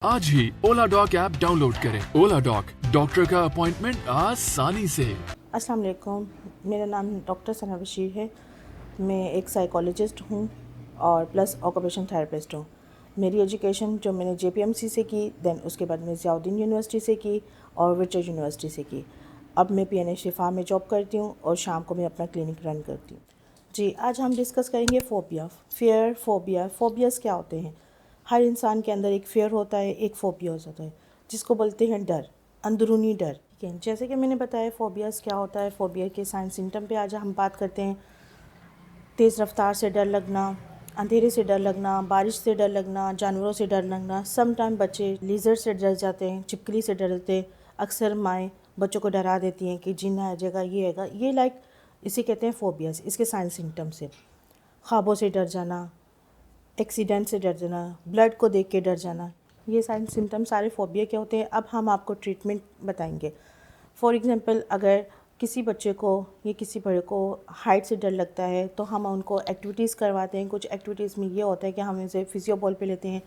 आज ही ओला dock app download करें। ओला dock, doctor का अपॉइंटमेंट आसानी से। अस्सलाम वालेकुम, मेरा नाम डॉक्टर सना बशीर है। मैं एक साइकोलॉजिस्ट हूँ और प्लस ऑक्यूपेशन थेरेपिस्ट हूँ। मेरी एजुकेशन जो मैंने JPMC से की, देन उसके बाद मैंने ज़ियाउद्दीन यूनिवर्सिटी से की और विक्टर यूनिवर्सिटी से की। अब मैं PNA शिफा में जॉब करती हूँ और शाम को मैं अपना क्लिनिक रन करती हूँ। जी, आज हम डिस्कस करेंगे फ़ोबिया, फ़ियर, फ़ोबिया। फ़ोबियाज़ क्या होते हैं? हर इंसान के अंदर एक फ़ियर होता है, एक फ़ोबिया होता है, जिसको बोलते हैं डर, अंदरूनी डर। ठीक है, जैसे कि मैंने बताया फ़ोबियाज़ क्या होता है, फ़ोबिया के साइन सिम्टम पे आज हम बात करते हैं। तेज़ रफ्तार से डर लगना, अंधेरे से डर लगना, बारिश से डर लगना, जानवरों से डर लगना। सम टाइम बच्चे लीज़र्ड से डर जाते हैं, छिपकली से डरते हैं। अक्सर माएँ बच्चों को डरा देती हैं कि जिन्न आ जाएगा, ये आएगा, ये लाइक इसे कहते हैं फ़ोबियाज़। इसके साइन सिम्टम से ख्वाबों से डर जाना, एक्सीडेंट से डर जाना, ब्लड को देख के डर जाना, ये साइन सिम्टम सारे फ़ोबिया के होते हैं। अब हम आपको ट्रीटमेंट बताएंगे। फॉर एग्ज़ाम्पल, अगर किसी बच्चे को या किसी बड़े को हाइट से डर लगता है तो हम उनको एक्टिविटीज़ करवाते हैं। कुछ एक्टिविटीज़ में ये होता है कि हम इसे फिजियो बॉल पे लेते हैं,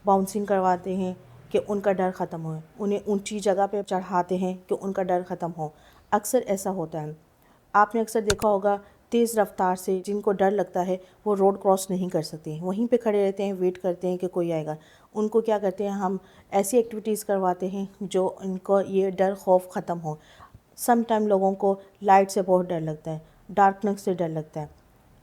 बाउंसिंग करवाते हैं कि उनका डर ख़त्म हो, उन्हें ऊंची जगह पे चढ़ाते हैं कि उनका डर ख़त्म हो। अक्सर ऐसा होता है, आपने अक्सर देखा होगा, तेज़ रफ्तार से जिनको डर लगता है वो रोड क्रॉस नहीं कर सकते, वहीं पे खड़े रहते हैं, वेट करते हैं कि कोई आएगा। उनको क्या करते हैं, हम ऐसी एक्टिविटीज़ करवाते हैं जो उनको ये डर खौफ ख़त्म हो। सम टाइम लोगों को लाइट से बहुत डर लगता है, डार्कनेस से डर लगता है,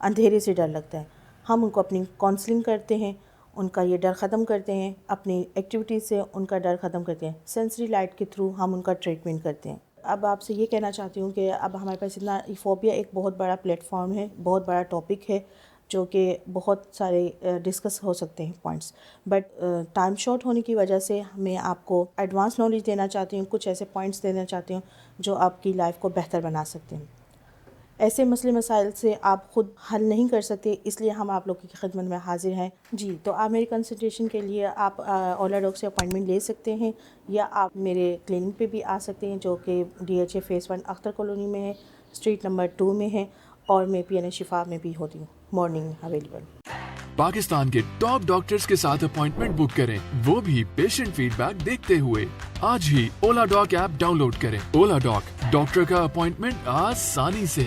अंधेरे से डर लगता है। हम उनको अपनी काउंसलिंग करते हैं, उनका ये डर ख़त्म करते हैं, अपनी एक्टिविटीज़ से उनका डर ख़त्म करते हैं। सेंसरी लाइट के थ्रू हम उनका ट्रीटमेंट करते हैं। अब आपसे ये कहना चाहती हूँ कि अब हमारे पास इतना फ़ोबिया एक बहुत बड़ा प्लेटफॉर्म है, बहुत बड़ा टॉपिक है, जो कि बहुत सारे डिस्कस हो सकते हैं पॉइंट्स, बट टाइम शॉर्ट होने की वजह से मैं आपको एडवांस नॉलेज देना चाहती हूँ, कुछ ऐसे पॉइंट्स देना चाहती हूँ जो आपकी लाइफ को बेहतर बना सकते हैं। ऐसे मसले मसाइल से आप ख़ुद हल नहीं कर सकते, इसलिए हम आप लोग की खिदमत में हाजिर हैं। जी, तो आप मेरी कंसल्टेशन के लिए आप ओला डॉक से अपॉइंटमेंट ले सकते हैं, या आप मेरे क्लिनिक पे भी आ सकते हैं, जो कि DHA फेज़ 1 अख्तर कॉलोनी में है, स्ट्रीट नंबर 2 में है, और मैं PNA शिफा में भी होती हूँ, मॉर्निंग में अवेलेबल। पाकिस्तान के टॉप डॉक्टर्स के साथ अपॉइंटमेंट बुक करें, वो भी पेशेंट फीडबैक देखते हुए। आज ही ओला डॉक ऐप डाउनलोड करें। ओला डॉक, डॉक्टर का अपॉइंटमेंट आसानी से।